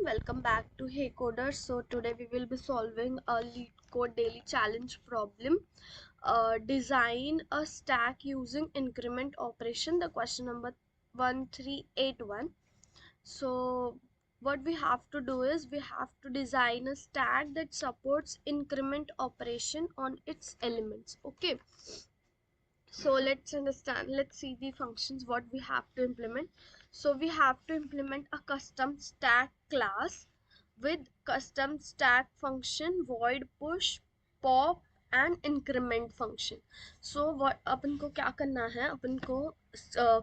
welcome back to Hey Coder. So today we will be solving a LeetCode daily challenge problem. Design a stack using increment operation. The question number 1381. So what we have to do is we have to design a stack that supports increment operation on its elements. Okay. So let's see the functions what we have to implement. So we have to implement a custom stack class with custom stack function, void push, pop and increment function. So what अपन को क्या करना है, अपन को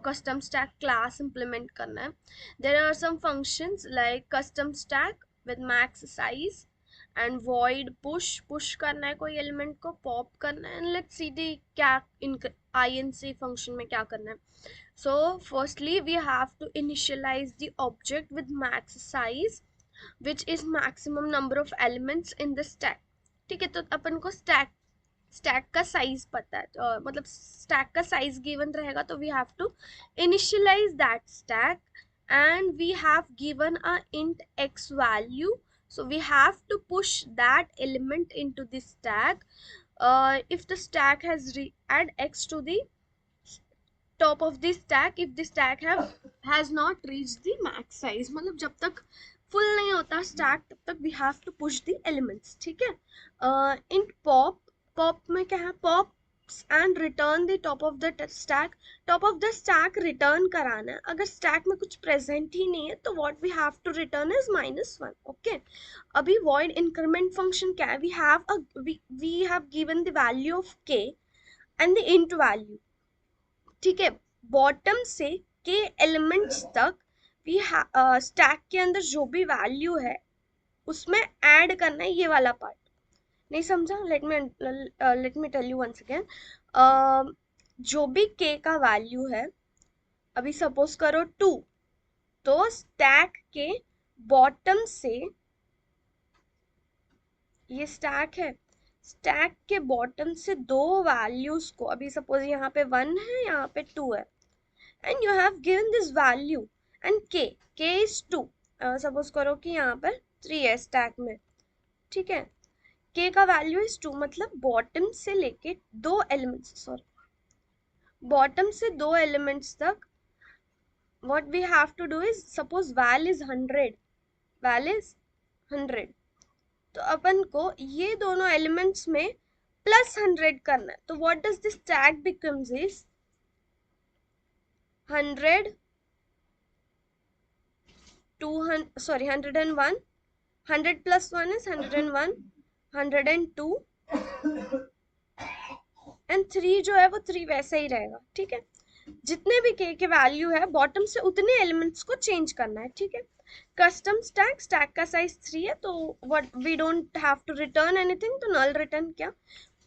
custom stack class implement करना है. There are some functions like custom stack with max size and void push करना है कोई एलिमेंट को, पॉप करना है. एंड लेट्स सी दी क्या inc फंक्शन में क्या करना है. So firstly we have to initialize the object with max size which is maximum number of elements in the stack. ठीक है, तो अपन को स्टैक का साइज पता है, तो मतलब स्टैक का साइज गिवन रहेगा, तो we have to initialise that stack and we have given a int x value, so we have to push that element into the stack. If the stack has add x to the top of the stack if the stack has not reached the max size, मतलब जब तक full नहीं होता stack तब तक we have to push the elements. ठीक है. इन पॉप में क्या है, pop and return the top of the stack. Top of the stack return कराना है. अगर स्टैक में कुछ प्रेजेंट ही नहीं है तो what we have to return is -1. Okay. अभी वॉइड इंक्रीमेंट फंक्शन क्या है, we have given the value of K and the int value. ठीक है. बॉटम से के एलिमेंट्स तक भी स्टैक के अंदर जो भी वैल्यू है उसमें ऐड करना है ये वाला पार्ट. नहीं समझा? Let me tell you once again. जो भी के का वैल्यू है, अभी सपोज करो 2, तो स्टैक के बॉटम से, ये स्टैक है, स्टैक के बॉटम से दो वैल्यूज को, अभी सपोज यहाँ पे 1 है, यहाँ पे 2 है, and you have given this value and k is 2. Suppose करो कि यहाँ पर 3 है स्टैक में. ठीक है. k का वैल्यू इज 2, मतलब बॉटम से लेके बॉटम से दो एलिमेंट्स तक what we have to do is, suppose val is 100, तो अपन को ये दोनों एलिमेंट्स में +100 करना है. तो what does this stack becomes is 100 101. 100 plus 1 is 101, 102 and 3 जो है वो 3 वैसे ही रहेगा. ठीक है. जितने भी के वैल्यू है बॉटम से उतने एलिमेंट्स को चेंज करना है. ठीक है. कस्टम स्टैक का साइज 3 है, तो what we don't have to return anything, तो नल रिटर्न किया.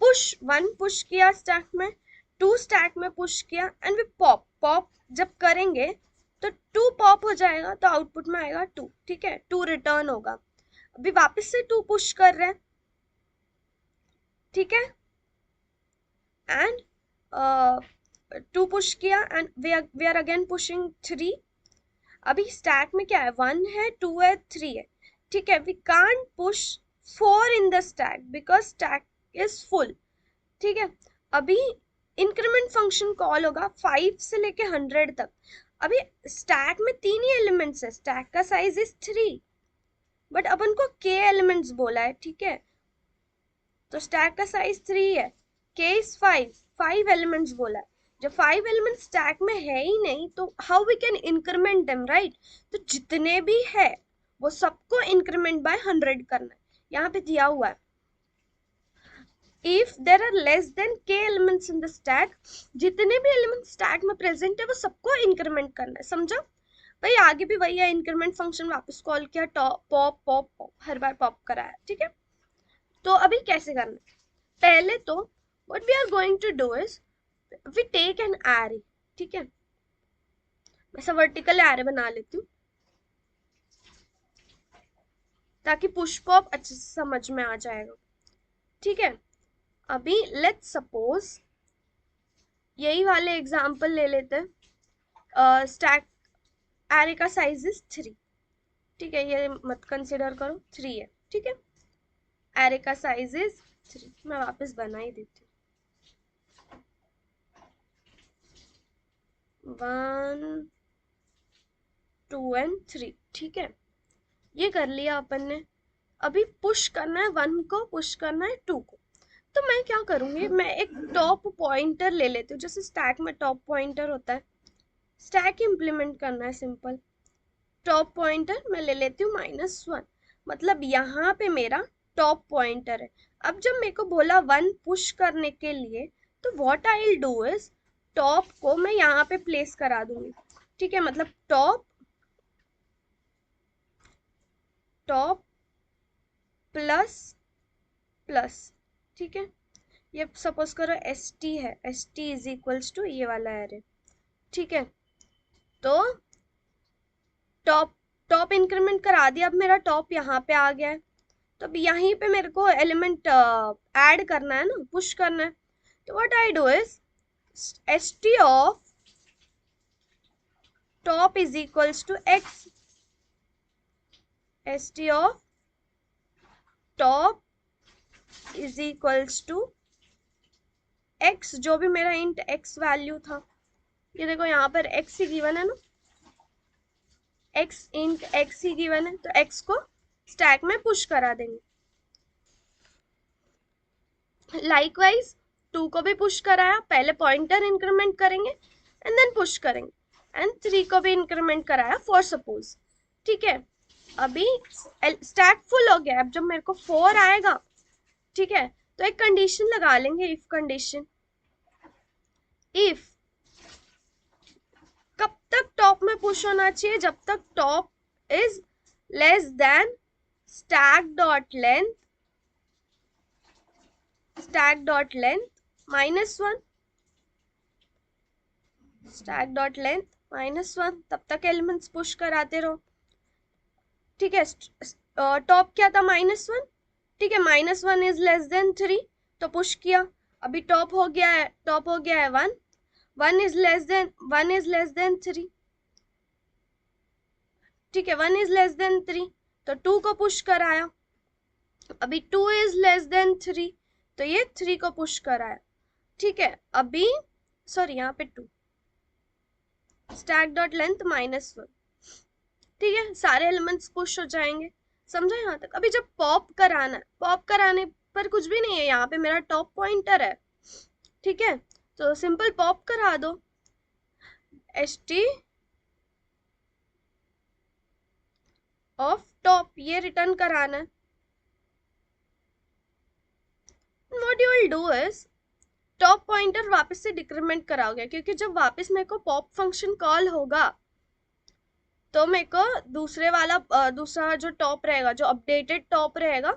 पुश 1 पुश किया स्टैक में, 2 स्टैक में पुश किया एंड वी पॉप जब करेंगे तो 2 पॉप हो जाएगा, तो आउटपुट में आएगा 2. ठीक है. 2 रिटर्न होगा. अभी वापस से 2 पुश कर रहे हैं. ठीक है. एंड 2 पुश किया and we are again pushing 3. अभी स्टैक में क्या है, 1 है, 2 है, 3 है. ठीक है. We can't push 4 in the stack because stack is full. ठीक है. अभी इंक्रीमेंट फंक्शन कॉल होगा 5 से लेके 100 तक. अभी स्टैक में 3 ही एलिमेंट्स है, स्टैक का साइज इज 3, बट अपन को के एलिमेंट्स बोला है. ठीक है. तो स्टैक का साइज 3 है, के इज 5 एलिमेंट्स बोला है. जब 5 एलिमेंट स्टैक में है ही नहीं तो how we can increment them, right? तो जितने भी है वो सबको इंक्रीमेंट बाय 100 करना है. यहाँ पे दिया हुआ है if there are less than k elements in the stack, जितने भी एलिमेंट स्टैक में प्रेजेंट है वो सबको इंक्रीमेंट करना है. समझा भाई? आगे भी वही है, इंक्रीमेंट फंक्शन वापस कॉल किया, पॉप हर बार पॉप कराया. ठीक है. तो अभी कैसे करना है, पहले तो what we are going to do is we take an array. ठीक है. ऐसा वर्टिकल एरे बना लेती हूँ ताकि पुश पॉप अच्छे से समझ में आ जाएगा. ठीक है. अभी लेट्स सपोज यही वाले एग्जांपल ले लेते हैं. स्टैक एरे का साइज इज 3. ठीक है, ये मत कंसिडर करो, 3 है, ठीक है। एरे का साइज इज 3। मैं वापस बना ही देती हूँ, 1 2 एंड 3, ठीक है। ये कर लिया अपन ने। अभी पुश करना है 1 को, पुश करना है 2 को। तो मैं क्या करूंगी, मैं एक टॉप पॉइंटर ले लेती हूँ, जैसे स्टैक में टॉप पॉइंटर होता है, स्टैक इम्प्लीमेंट करना है सिंपल। टॉप पॉइंटर मैं ले लेती हूँ -1, मतलब यहाँ पे मेरा टॉप पॉइंटर है। अब जब मेरे को बोला 1 पुश करने के लिए, तो what I will do is, top को मैं यहाँ पे प्लेस करा दूंगी, ठीक है। मतलब टॉप टॉप प्लस प्लस, ठीक है। ये सपोज करो एस टी है, S T is equals to ये वाला एरे, ठीक है। तो टॉप टॉप इंक्रीमेंट करा दिया, अब मेरा टॉप यहाँ पे आ गया है। तो अब यहीं पे मेरे को एलिमेंट ऐड करना है ना, पुश करना है। तो what I do is, S T of top is equals to X, S T of top is equals to X, जो भी मेरा इंट एक्स वैल्यू था। ये देखो यहाँ पर एक्स ही गिवन है ना, एक्स इंट एक्स ही गिवन है, तो एक्स को स्टैक में पुश करा देंगे। लाइकवाइज 2 को भी पुश कराया, पहले पॉइंटर इंक्रीमेंट करेंगे एंड देन पुश करेंगे, एंड 3 को भी इंक्रीमेंट कराया फॉर सपोज, ठीक है। अभी स्टैक फुल हो गया, अब जब मेरे को 4 आएगा, ठीक है, तो एक कंडीशन लगा लेंगे, इफ कंडीशन। इफ कब तक टॉप में पुश होना चाहिए, जब तक top is less then stack dot length, stack dot length -1, stack dot length -1, तब तक एलिमेंट्स पुश कराते रहो, ठीक है। टॉप क्या था, -1, ठीक है। -1 इज लेस देन 3, तो पुश किया। अभी टॉप हो गया है, टॉप हो गया है 1, 1 इज लेस देन 3, ठीक है। 1 इज लेस देन 3, तो 2 को पुश कराया। अभी 2 इज लेस देन 3, तो ये 3 को पुश कराया, ठीक है। अभी सॉरी, यहाँ पे 2, स्टैक डॉट लेंथ -1, ठीक है। सारे एलिमेंट्स पुश हो जाएंगे, समझा यहाँ तक। अभी जब पॉप कराना है, पॉप कराने पर कुछ भी नहीं है, यहाँ पे मेरा टॉप पॉइंटर है, ठीक है। तो सिंपल पॉप करा दो, एस टी ऑफ टॉप, ये रिटर्न कराना है। What you will do is, top pointer वापस से डिक्रीमेंट कराओगे, क्योंकि जब वापस मेरे को पॉप फंक्शन कॉल होगा, तो मेरे को दूसरे वाला दूसरा जो टॉप रहेगा, जो अपडेटेड टॉप रहेगा,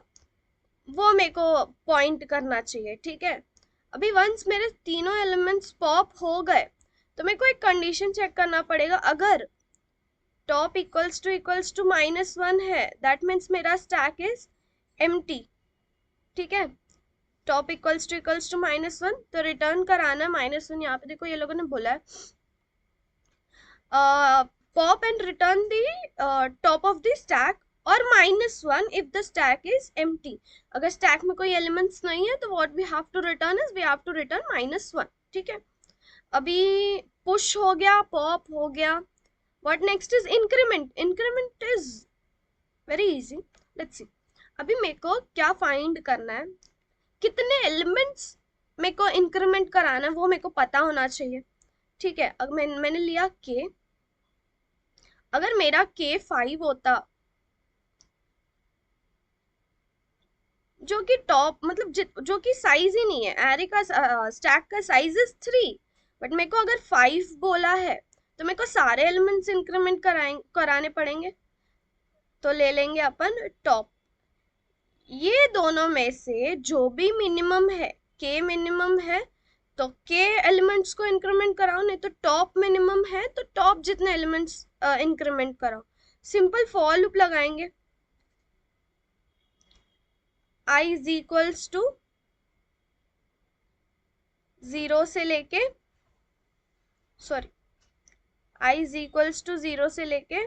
वो मेरे को पॉइंट करना चाहिए, ठीक है। अभी वंस मेरे तीनों एलिमेंट्स पॉप हो गए, तो मेरे को एक कंडीशन चेक करना पड़ेगा। अगर टॉप इक्वल्स टू -1 है, दैट मीन्स मेरा स्टैक इज एम्प्टी, ठीक है। टॉप इक्वल्स टू -1, तो रिटर्न कराना है -1। यहाँ पे देखो ये लोगों ने बोला है pop and return the top of the stack, और -1 if the stack is empty। अगर स्टैक में कोई एलिमेंट्स नहीं है, तो what we have to return is we have to return -1, ठीक है। अभी पुश हो गया, पॉप हो गया, what next is increment। increment is very easy, let's see। अभी मेरे को क्या फाइंड करना है, कितने एलिमेंट्स मेरे को इंक्रीमेंट कराना है, वो मेरे को पता होना चाहिए, ठीक है। अब मैंने लिया के, अगर मेरा के 5 होता, जो कि टॉप मतलब जो कि साइज ही नहीं है, एरे का स्टैक का साइज इज 3, बट मेरे को अगर 5 बोला है, तो मेरे को सारे एलिमेंट्स इंक्रीमेंट कराने पड़ेंगे। तो ले लेंगे अपन टॉप, ये दोनों में से जो भी मिनिमम है, के मिनिमम है, तो के एलिमेंट्स को इंक्रीमेंट कराओ, नहीं तो टॉप मिनिमम है, तो टॉप जितने एलिमेंट्स इंक्रीमेंट कराओ। सिंपल फॉर लूप लगाएंगे, i इज इक्वल्स टू 0 से लेके, sorry, i is equals to 0 से लेके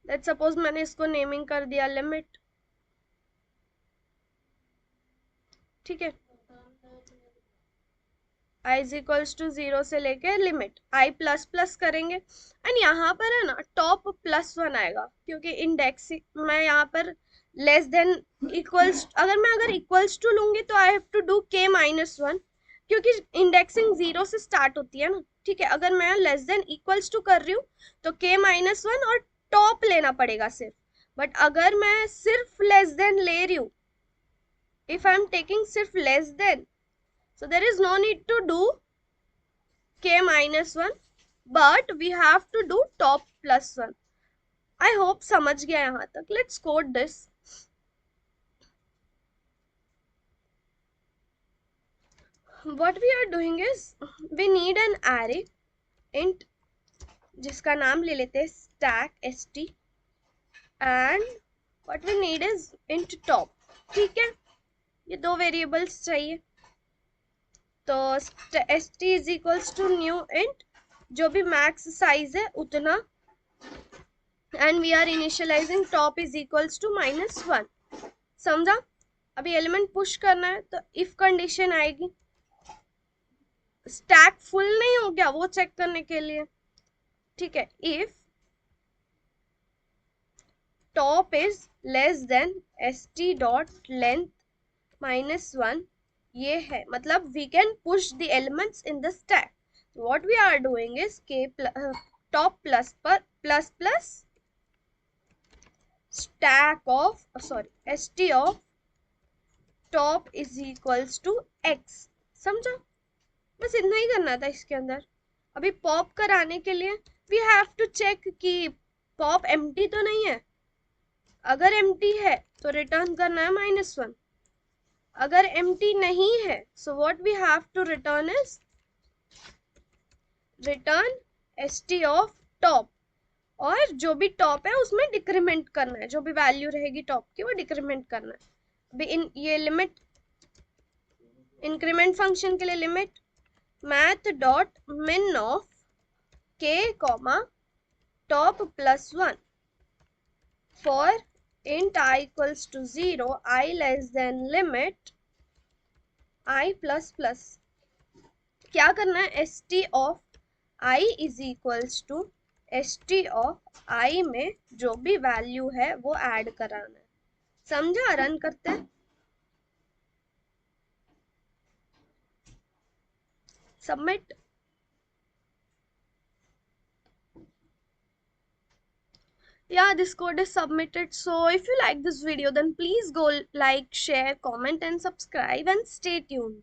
लेट्स सपोज मैंने इसको नेमिंग कर दिया लिमिट, ठीक है, i इज इक्वल्स टू 0 से लेके लिमिट i प्लस प्लस करेंगे, एंड यहाँ पर है ना टॉप +1 आएगा, क्योंकि इंडेक्स मैं यहाँ पर लेस देन इक्वल्स, अगर इक्वल्स टू लूंगी तो I have to do k-1, क्योंकि इंडेक्सिंग 0 से स्टार्ट होती है ना, ठीक है। अगर मैं लेस देन इक्वल्स टू कर रही हूँ तो k-1 और टॉप लेना पड़ेगा सिर्फ, बट अगर मैं सिर्फ लेस देन ले रही हूँ, इफ आई एम टेकिंग सिर्फ less than, so there is no need to do k-1, but we have to do top +1. I hope समझ गया यहाँ तक. Let's code this. What we are doing is we need an array int जिसका नाम ले लेते हैं stack st, and what we need is int top, ठीक है। ये दो वेरिएबल्स चाहिए, तो st is equals to new int, जो भी मैक्स साइज है उतना, and we are initializing top is equals to -1। समझा? अभी एलिमेंट पुश करना है तो इफ कंडीशन आएगी, स्टैक फुल नहीं हो गया वो चेक करने के लिए, ठीक है। If top is less than st dot length -1, ये है मतलब we can push the elements in the stack. what we are doing is top plus plus stack of st of top is equals to x। समझा? बस इतना ही करना था इसके अंदर। अभी पॉप कराने के लिए वी हैव टू चेक कि पॉप एम्प्टी तो नहीं है, अगर एम्प्टी है तो रिटर्न करना है -1, अगर एम्प्टी नहीं है so what we have to return is return st of top, और जो भी टॉप है उसमें डिक्रीमेंट करना है, जो भी वैल्यू रहेगी टॉप की वो डिक्रीमेंट करना है। अभी ये लिमिट इंक्रीमेंट फंक्शन के लिए लिमिट मैथ डॉट मिन of k comma top +1 for int I equals to 0, I less than limit I plus plus। क्या करना है, st of i is equals to st of i में जो भी value है वो ऐड कराना है। समझा? रन करते हैं, submit. Yeah, this code is submitted. So if you like this video, then please go like, share, comment and subscribe, and stay tuned.